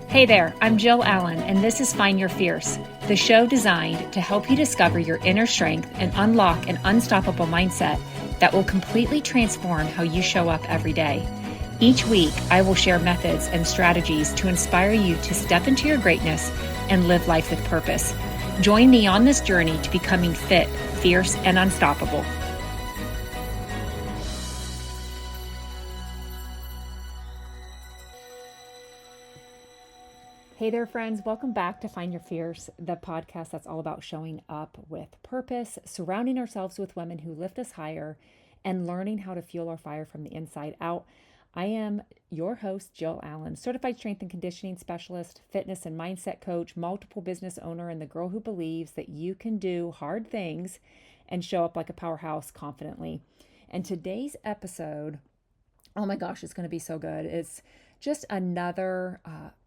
Hey there, I'm Jill Allen, and this is Find Your Fierce, the show designed to help you discover your inner strength and unlock an unstoppable mindset that will completely transform how you show up every day. Each week, I will share methods and strategies to inspire you to step into your greatness and live life with purpose. Join me on this journey to becoming fit, fierce, and unstoppable. Hey there, friends. Welcome back to Find Your Fierce, the podcast that's all about showing up with purpose, surrounding ourselves with women who lift us higher, and learning how to fuel our fire from the inside out. I am your host, Jill Allen, certified strength and conditioning specialist, fitness and mindset coach, multiple business owner, and the girl who believes that you can do hard things and show up like a powerhouse confidently. And today's episode, oh my gosh, it's going to be so good. It's just another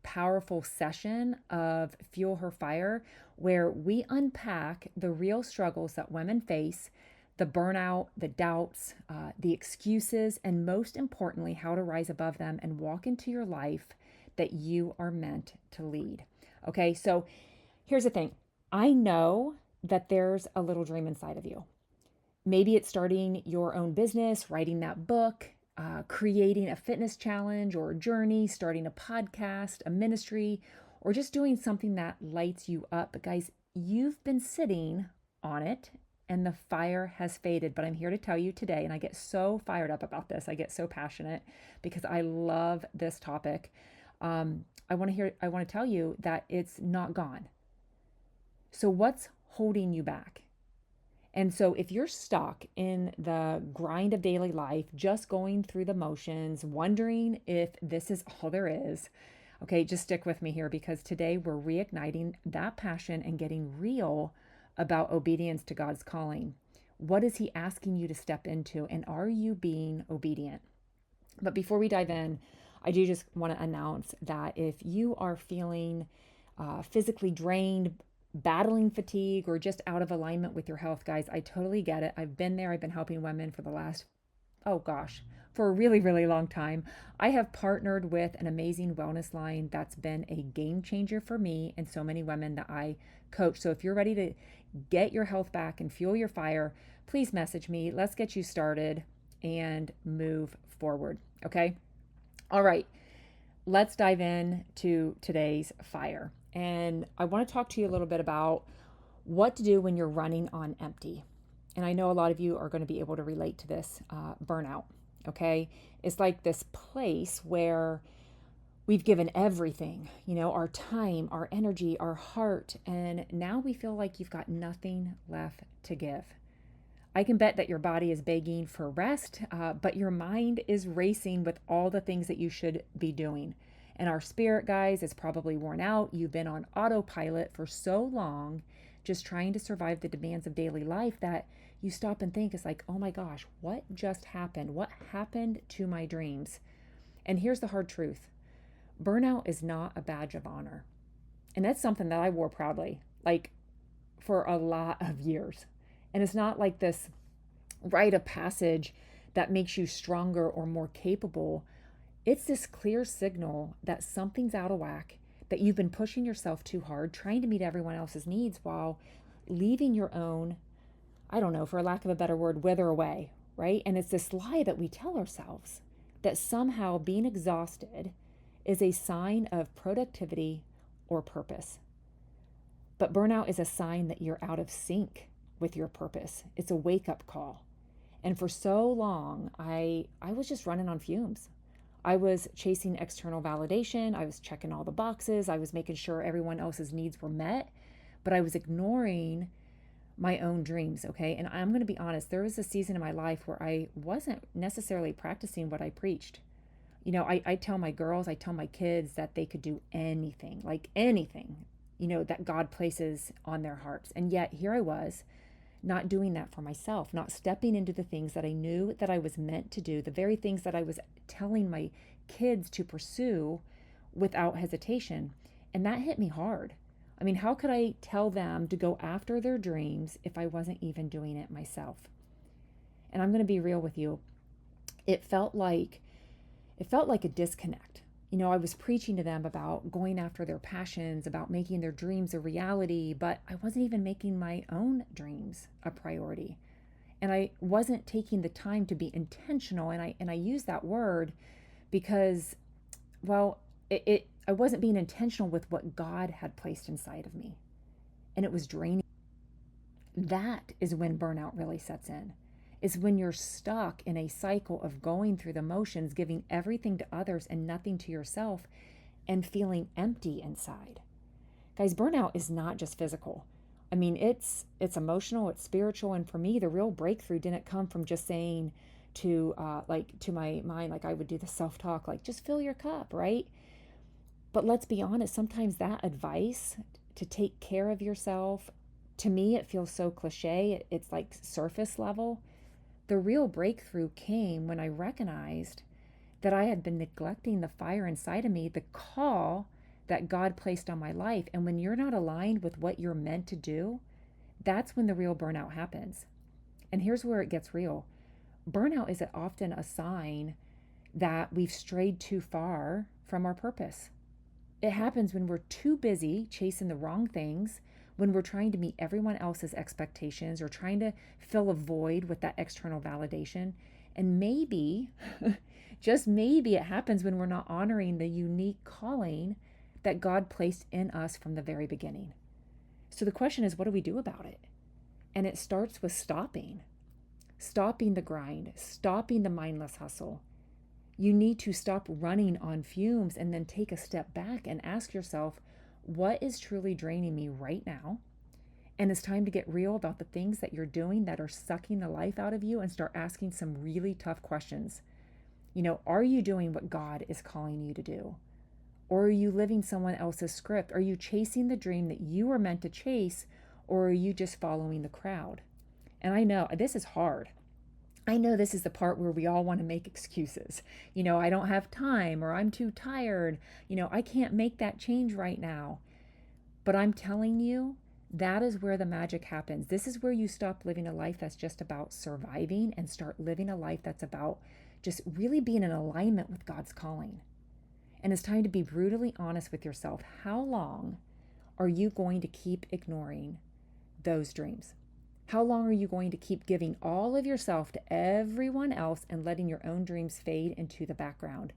powerful session of Fuel Her Fire, where we unpack the real struggles that women face, the burnout, the doubts, the excuses, and most importantly, how to rise above them and walk into your life that you are meant to lead. Okay, so here's the thing. I know that there's a little dream inside of you. Maybe it's starting your own business, writing that book, creating a fitness challenge or a journey, starting a podcast, a ministry, or just doing something that lights you up. But guys, you've been sitting on it and the fire has faded. But I'm here to tell you today, and I get so fired up about this. I get so passionate because I love this topic. I want to tell you that it's not gone. So what's holding you back? And so if you're stuck in the grind of daily life, just going through the motions, wondering if this is all there is, okay, just stick with me here because today we're reigniting that passion and getting real about obedience to God's calling. What is He asking you to step into, and are you being obedient? But before we dive in, I do just want to announce that if you are feeling physically drained, battling fatigue, or just out of alignment with your health, guys, I totally get it. I've been there. I've been helping women for the last, for a really, really long time. I have partnered with an amazing wellness line that's been a game changer for me and so many women that I coach. So if you're ready to get your health back and fuel your fire, please message me. Let's get you started and move forward. Okay. All right. Let's dive in to today's fire. And I want to talk to you a little bit about what to do when you're running on empty. And I know a lot of you are going to be able to relate to this burnout. Okay. It's like this place where we've given everything, our time, our energy, our heart, and now we feel like you've got nothing left to give. I can bet that your body is begging for rest, but your mind is racing with all the things that you should be doing. And our spirit, guys, is probably worn out. You've been on autopilot for so long, just trying to survive the demands of daily life, that you stop and think, it's like, oh my gosh, what just happened? What happened to my dreams? And here's the hard truth. Burnout is not a badge of honor. And that's something that I wore proudly, like for a lot of years. And it's not like this rite of passage that makes you stronger or more capable. It's this clear signal that something's out of whack, that you've been pushing yourself too hard, trying to meet everyone else's needs while leaving your own, for lack of a better word, wither away, right? And it's this lie that we tell ourselves that somehow being exhausted is a sign of productivity or purpose. But burnout is a sign that you're out of sync with your purpose. It's a wake-up call. And for so long, I was just running on fumes. I was chasing external validation. I was checking all the boxes. I was making sure everyone else's needs were met, but I was ignoring my own dreams, okay? And I'm going to be honest, there was a season in my life where I wasn't necessarily practicing what I preached. I tell my girls, I tell my kids that they could do anything, like anything, that God places on their hearts. And yet here I was, not doing that for myself, not stepping into the things that I knew that I was meant to do, the very things that I was telling my kids to pursue without hesitation. And that hit me hard. I mean, how could I tell them to go after their dreams if I wasn't even doing it myself? And I'm going to be real with you. It felt like a disconnect. I was preaching to them about going after their passions, about making their dreams a reality, but I wasn't even making my own dreams a priority. And I wasn't taking the time to be intentional. And I use that word because, well, I wasn't being intentional with what God had placed inside of me. And it was draining. That is when burnout really sets in. Is when you're stuck in a cycle of going through the motions, giving everything to others and nothing to yourself, and feeling empty inside. Guys, burnout is not just physical. I mean, it's emotional, it's spiritual, and for me, the real breakthrough didn't come from just saying to to my mind, like I would do the self-talk, like just fill your cup, right? But let's be honest, sometimes that advice to take care of yourself, to me, it feels so cliche. It's like surface level. The real breakthrough came when I recognized that I had been neglecting the fire inside of me, the call that God placed on my life. And when you're not aligned with what you're meant to do, that's when the real burnout happens. And here's where it gets real. Burnout is often a sign that we've strayed too far from our purpose. It happens when we're too busy chasing the wrong things, when we're trying to meet everyone else's expectations or trying to fill a void with that external validation. And maybe, just maybe, it happens when we're not honoring the unique calling that God placed in us from the very beginning. So the question is, what do we do about it? And it starts with stopping the grind, stopping the mindless hustle. You need to stop running on fumes and then take a step back and ask yourself, what is truly draining me right now? And it's time to get real about the things that you're doing that are sucking the life out of you and start asking some really tough questions. Are you doing what God is calling you to do? Or are you living someone else's script? Are you chasing the dream that you were meant to chase? Or are you just following the crowd? And I know this is hard. I know this is the part where we all want to make excuses. I don't have time, or I'm too tired. I can't make that change right now. But I'm telling you, that is where the magic happens. This is where you stop living a life that's just about surviving and start living a life that's about just really being in alignment with God's calling. And it's time to be brutally honest with yourself. How long are you going to keep ignoring those dreams? How long are you going to keep giving all of yourself to everyone else and letting your own dreams fade into the background?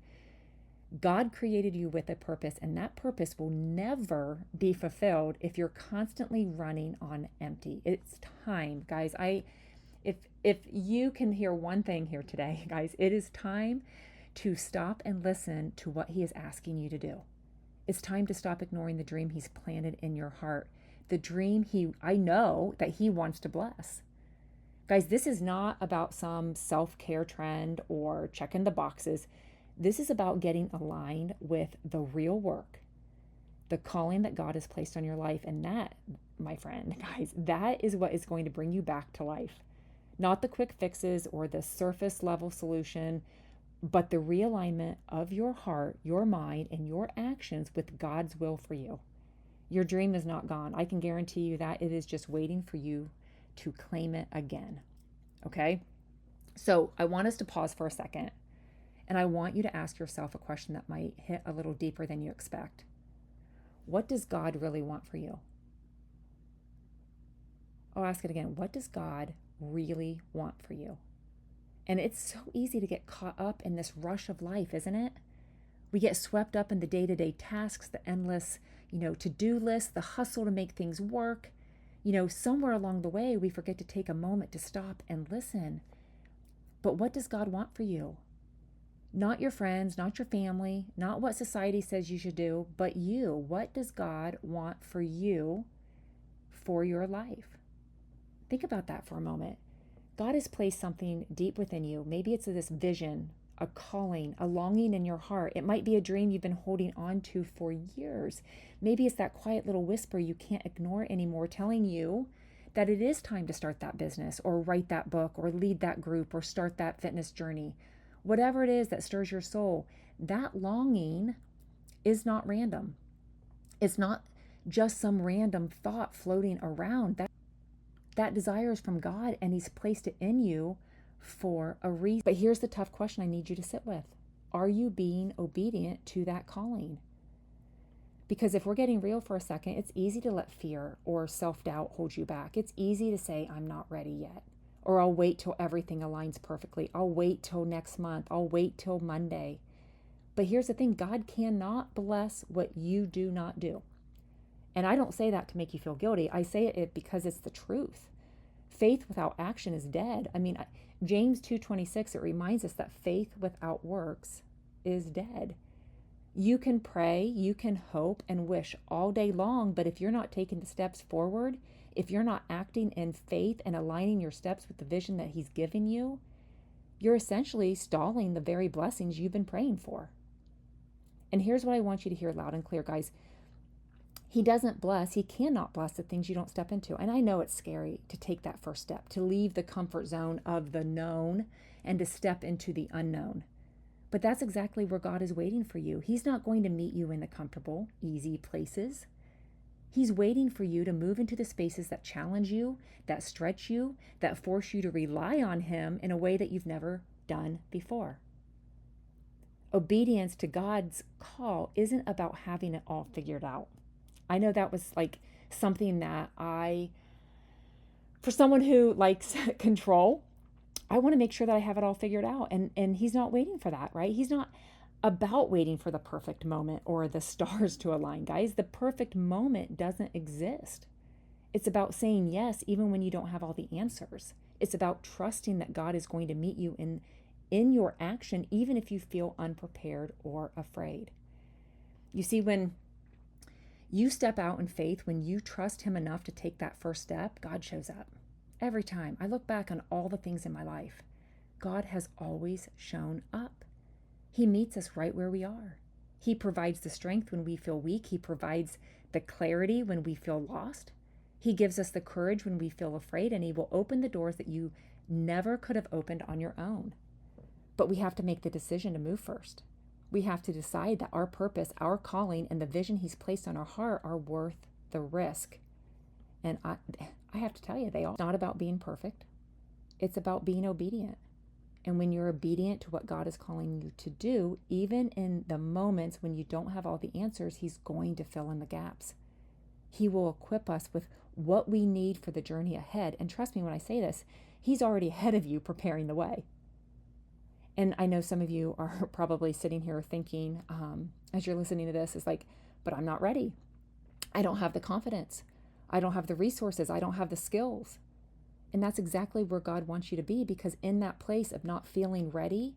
God created you with a purpose, and that purpose will never be fulfilled if you're constantly running on empty. It's time, guys. If you can hear one thing here today, guys, it is time to stop and listen to what He is asking you to do. It's time to stop ignoring the dream He's planted in your heart. The dream I know that He wants to bless. Guys, this is not about some self-care trend or checking the boxes. This is about getting aligned with the real work, the calling that God has placed on your life. And that, my friend, guys, that is what is going to bring you back to life. Not the quick fixes or the surface level solution, but the realignment of your heart, your mind, and your actions with God's will for you. Your dream is not gone. I can guarantee you that. It is just waiting for you to claim it again. Okay? So I want us to pause for a second, and I want you to ask yourself a question that might hit a little deeper than you expect. What does God really want for you? I'll ask it again. What does God really want for you? And it's so easy to get caught up in this rush of life, isn't it? We get swept up in the day-to-day tasks, the endless, to-do list, the hustle to make things work. Somewhere along the way, we forget to take a moment to stop and listen. But what does God want for you? Not your friends, not your family, not what society says you should do, but you. What does God want for you for your life? Think about that for a moment. God has placed something deep within you. Maybe it's this vision, a calling, a longing in your heart. It might be a dream you've been holding on to for years. Maybe it's that quiet little whisper you can't ignore anymore, telling you that it is time to start that business or write that book or lead that group or start that fitness journey. Whatever it is that stirs your soul, that longing is not random. It's not just some random thought floating around. That desire is from God, and He's placed it in you for a reason. But here's the tough question I need you to sit with. Are you being obedient to that calling? Because if we're getting real for a second, it's easy to let fear or self-doubt hold you back. It's easy to say, I'm not ready yet. Or I'll wait till everything aligns perfectly. I'll wait till next month. I'll wait till Monday. But here's the thing, God cannot bless what you do not do. And I don't say that to make you feel guilty. I say it because it's the truth. Faith without action is dead. I mean, James 2:26, it reminds us that faith without works is dead. You can pray, you can hope and wish all day long, but if you're not taking the steps forward, if you're not acting in faith and aligning your steps with the vision that He's given you, you're essentially stalling the very blessings you've been praying for. And here's what I want you to hear loud and clear, guys. He doesn't bless, He cannot bless the things you don't step into. And I know it's scary to take that first step, to leave the comfort zone of the known and to step into the unknown. But that's exactly where God is waiting for you. He's not going to meet you in the comfortable, easy places. He's waiting for you to move into the spaces that challenge you, that stretch you, that force you to rely on Him in a way that you've never done before. Obedience to God's call isn't about having it all figured out. I know that was like something that for someone who likes control, I want to make sure that I have it all figured out. And He's not waiting for that, right? He's not about waiting for the perfect moment or the stars to align, guys. The perfect moment doesn't exist. It's about saying yes, even when you don't have all the answers. It's about trusting that God is going to meet you in your action, even if you feel unprepared or afraid. You see, when you step out in faith, when you trust Him enough to take that first step, God shows up. Every time I look back on all the things in my life, God has always shown up. He meets us right where we are. He provides the strength when we feel weak. He provides the clarity when we feel lost. He gives us the courage when we feel afraid, and He will open the doors that you never could have opened on your own. But we have to make the decision to move first. We have to decide that our purpose, our calling, and the vision He's placed on our heart are worth the risk. And I have to tell you, it's not about being perfect. It's about being obedient. And when you're obedient to what God is calling you to do, even in the moments when you don't have all the answers, He's going to fill in the gaps. He will equip us with what we need for the journey ahead. And trust me when I say this, He's already ahead of you preparing the way. And I know some of you are probably sitting here thinking, as you're listening to this, is like, but I'm not ready. I don't have the confidence. I don't have the resources. I don't have the skills. And that's exactly where God wants you to be, because in that place of not feeling ready,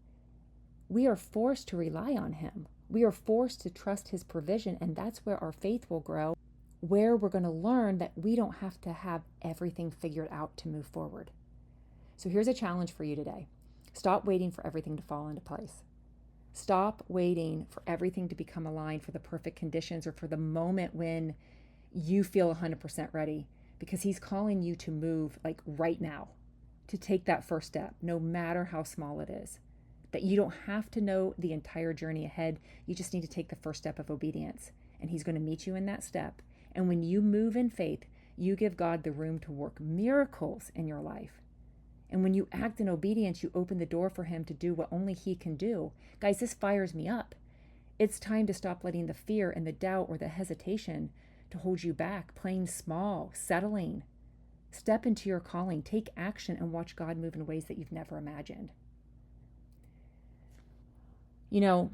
we are forced to rely on Him. We are forced to trust His provision, and that's where our faith will grow, where we're going to learn that we don't have to have everything figured out to move forward. So here's a challenge for you today. Stop waiting for everything to fall into place. Stop waiting for everything to become aligned, for the perfect conditions or for the moment when you feel 100% ready, because He's calling you to move like right now, to take that first step, no matter how small it is. That you don't have to know the entire journey ahead. You just need to take the first step of obedience, and He's going to meet you in that step. And when you move in faith, you give God the room to work miracles in your life. And when you act in obedience, you open the door for Him to do what only He can do. Guys, this fires me up. It's time to stop letting the fear and the doubt or the hesitation to hold you back, playing small, settling. Step into your calling, take action, and watch God move in ways that you've never imagined. You know,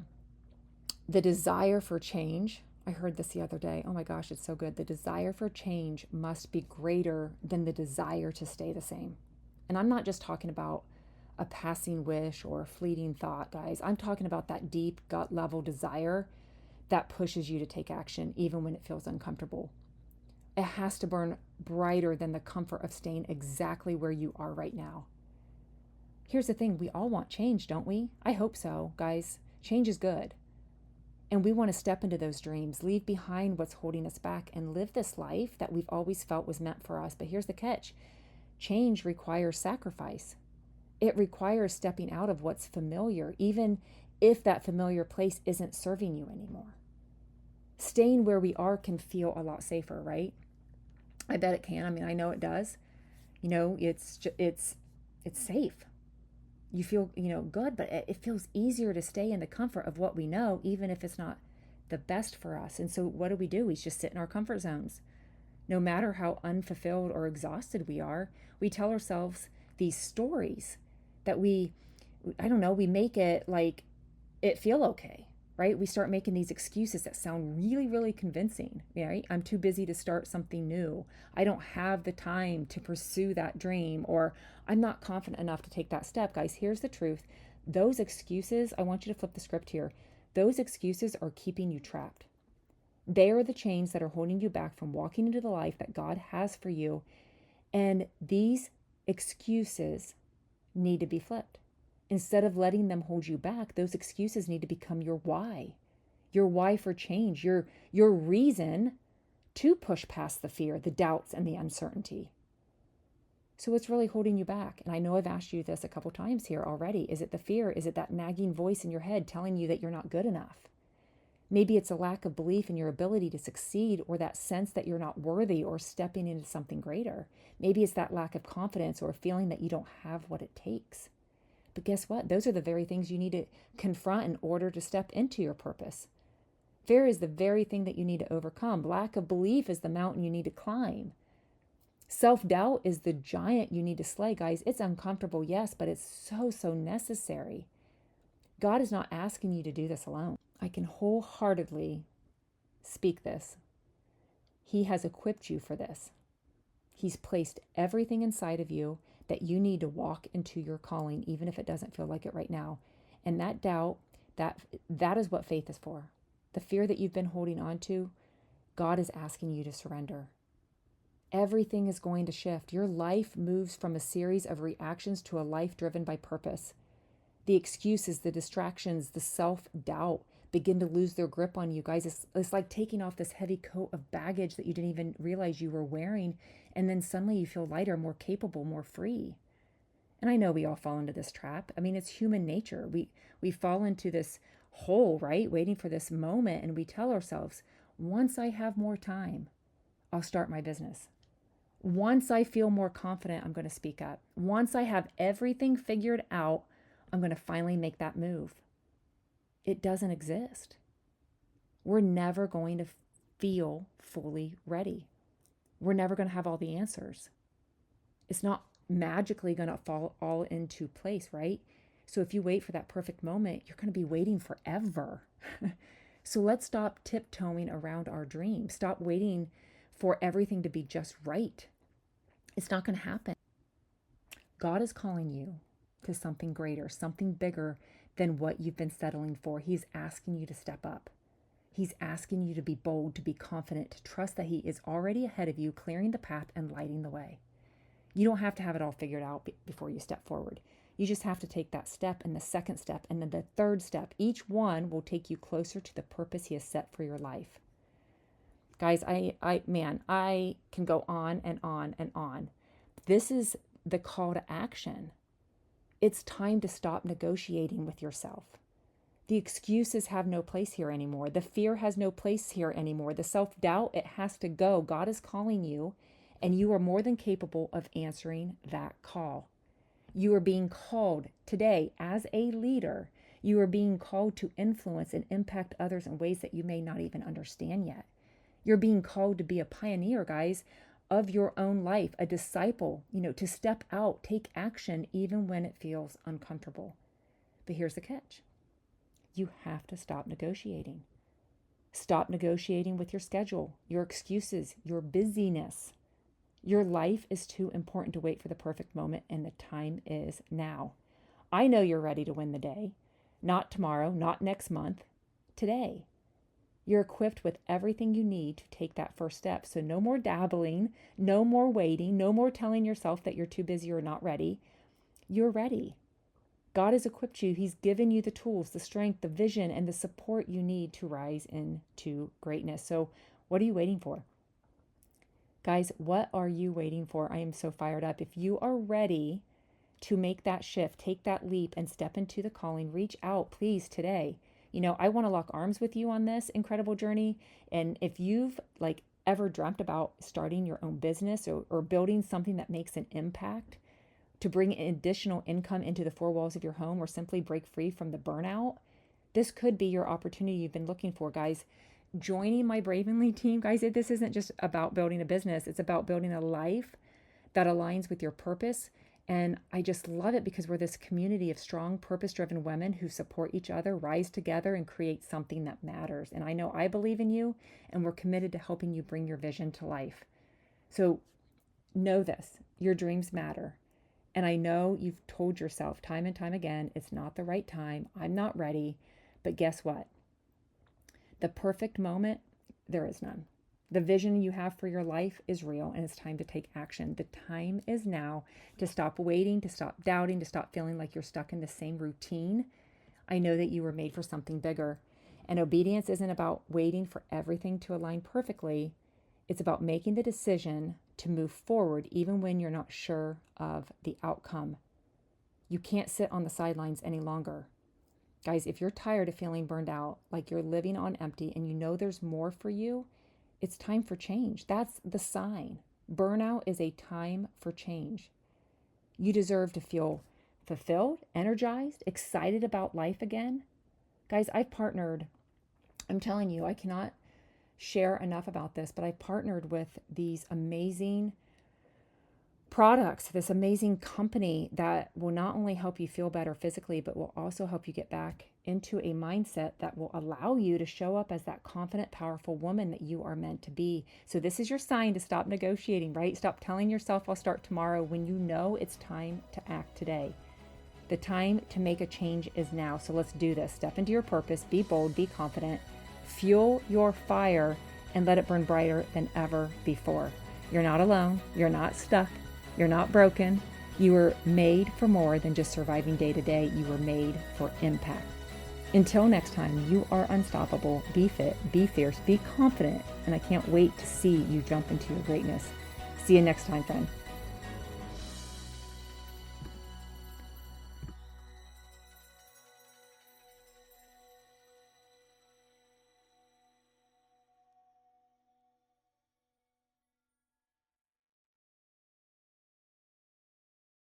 the desire for change, I heard this the other day. Oh my gosh, it's so good. The desire for change must be greater than the desire to stay the same. And I'm not just talking about a passing wish or a fleeting thought, guys. I'm talking about that deep gut level desire that pushes you to take action even when it feels uncomfortable. It has to burn brighter than the comfort of staying exactly where you are right now. Here's the thing, we all want change, don't we? I hope so, guys. Change is good. And we want to step into those dreams, leave behind what's holding us back, and live this life that we've always felt was meant for us. But here's the catch. Change requires sacrifice. It requires stepping out of what's familiar, even if that familiar place isn't serving you anymore. Staying where we are can feel a lot safer, right? I bet it can. I mean, I know it does. You know, it's safe. You feel, good, but it feels easier to stay in the comfort of what we know, even if it's not the best for us. And so what do? We just sit in our comfort zones. No matter how unfulfilled or exhausted we are, we tell ourselves these stories that we make it like it feel okay, right? We start making these excuses that sound really, really convincing, right? I'm too busy to start something new. I don't have the time to pursue that dream, or I'm not confident enough to take that step. Guys, here's the truth. Those excuses, I want you to flip the script here. Those excuses are keeping you trapped. They are the chains that are holding you back from walking into the life that God has for you. And these excuses need to be flipped. Instead of letting them hold you back, those excuses need to become your why for change, your reason to push past the fear, the doubts, and the uncertainty. So what's really holding you back? And I know I've asked you this a couple times here already. Is it the fear? Is it that nagging voice in your head telling you that you're not good enough? Maybe it's a lack of belief in your ability to succeed, or that sense that you're not worthy or stepping into something greater. Maybe it's that lack of confidence or a feeling that you don't have what it takes. But guess what? Those are the very things you need to confront in order to step into your purpose. Fear is the very thing that you need to overcome. Lack of belief is the mountain you need to climb. Self-doubt is the giant you need to slay, guys. It's uncomfortable, yes, but it's so, so necessary. God is not asking you to do this alone. I can wholeheartedly speak this. He has equipped you for this. He's placed everything inside of you that you need to walk into your calling, even if it doesn't feel like it right now. And that doubt, that is what faith is for. The fear that you've been holding on to, God is asking you to surrender. Everything is going to shift. Your life moves from a series of reactions to a life driven by purpose. The excuses, the distractions, the self-doubt begin to lose their grip on you, guys. It's like taking off this heavy coat of baggage that you didn't even realize you were wearing, and then suddenly you feel lighter, more capable, more free. And I know we all fall into this trap. I mean, it's human nature. We fall into this hole, right? Waiting for this moment, and we tell ourselves, once I have more time, I'll start my business. Once I feel more confident, I'm going to speak up. Once I have everything figured out, I'm going to finally make that move. It doesn't exist. We're never going to feel fully ready. We're never going to have all the answers. It's not magically going to fall all into place, right? So if you wait for that perfect moment, you're going to be waiting forever. So let's stop tiptoeing around our dreams. Stop waiting for everything to be just right. It's not going to happen. God is calling you to something greater, something bigger than what you've been settling for. He's asking you to step up. He's asking you to be bold, to be confident, to trust that He is already ahead of you, clearing the path and lighting the way. You don't have to have it all figured out before you step forward. You just have to take that step, and the second step, and then the third step. Each one will take you closer to the purpose He has set for your life. Guys, I can go on and on and on. This is the call to action. It's time to stop negotiating with yourself. The excuses have no place here anymore. The fear has no place here anymore. The self-doubt, it has to go. God is calling you, and you are more than capable of answering that call. You are being called today as a leader. You are being called to influence and impact others in ways that you may not even understand yet. You're being called to be a pioneer, guys, of your own life, a disciple, to step out, take action, even when it feels uncomfortable. But here's the catch. You have to stop negotiating. Stop negotiating with your schedule, your excuses, your busyness. Your life is too important to wait for the perfect moment, and the time is now. I know you're ready to win the day. Not tomorrow, not next month, today. You're equipped with everything you need to take that first step. So no more dabbling, no more waiting, no more telling yourself that you're too busy or not ready. You're ready. God has equipped you. He's given you the tools, the strength, the vision, and the support you need to rise into greatness. So what are you waiting for? Guys, what are you waiting for? I am so fired up. If you are ready to make that shift, take that leap, and step into the calling, reach out, please, today. I want to lock arms with you on this incredible journey. And if you've ever dreamt about starting your own business or building something that makes an impact, to bring additional income into the four walls of your home, or simply break free from the burnout, this could be your opportunity you've been looking for, guys. Joining my Bravenly team, guys, this isn't just about building a business. It's about building a life that aligns with your purpose. And I just love it because we're this community of strong, purpose-driven women who support each other, rise together, and create something that matters. And I know I believe in you, and we're committed to helping you bring your vision to life. So know this, your dreams matter. And I know you've told yourself time and time again, it's not the right time, I'm not ready. But guess what? The perfect moment, there is none. The vision you have for your life is real, and it's time to take action. The time is now to stop waiting, to stop doubting, to stop feeling like you're stuck in the same routine. I know that you were made for something bigger. And obedience isn't about waiting for everything to align perfectly. It's about making the decision to move forward even when you're not sure of the outcome. You can't sit on the sidelines any longer. Guys, if you're tired of feeling burned out, like you're living on empty, and you know there's more for you, it's time for change. That's the sign. Burnout is a time for change. You deserve to feel fulfilled, energized, excited about life again. Guys, I've partnered, I'm telling you, I cannot share enough about this, but I partnered with these amazing products, this amazing company that will not only help you feel better physically, but will also help you get back into a mindset that will allow you to show up as that confident, powerful woman that you are meant to be. So this is your sign to stop negotiating, right? Stop telling yourself I'll start tomorrow when you know it's time to act today. The time to make a change is now. So let's do this. Step into your purpose, be bold, be confident, fuel your fire, and let it burn brighter than ever before. You're not alone. You're not stuck. You're not broken. You were made for more than just surviving day to day. You were made for impact. Until next time, you are unstoppable. Be fit, be fierce, be confident, and I can't wait to see you jump into your greatness. See you next time, friend.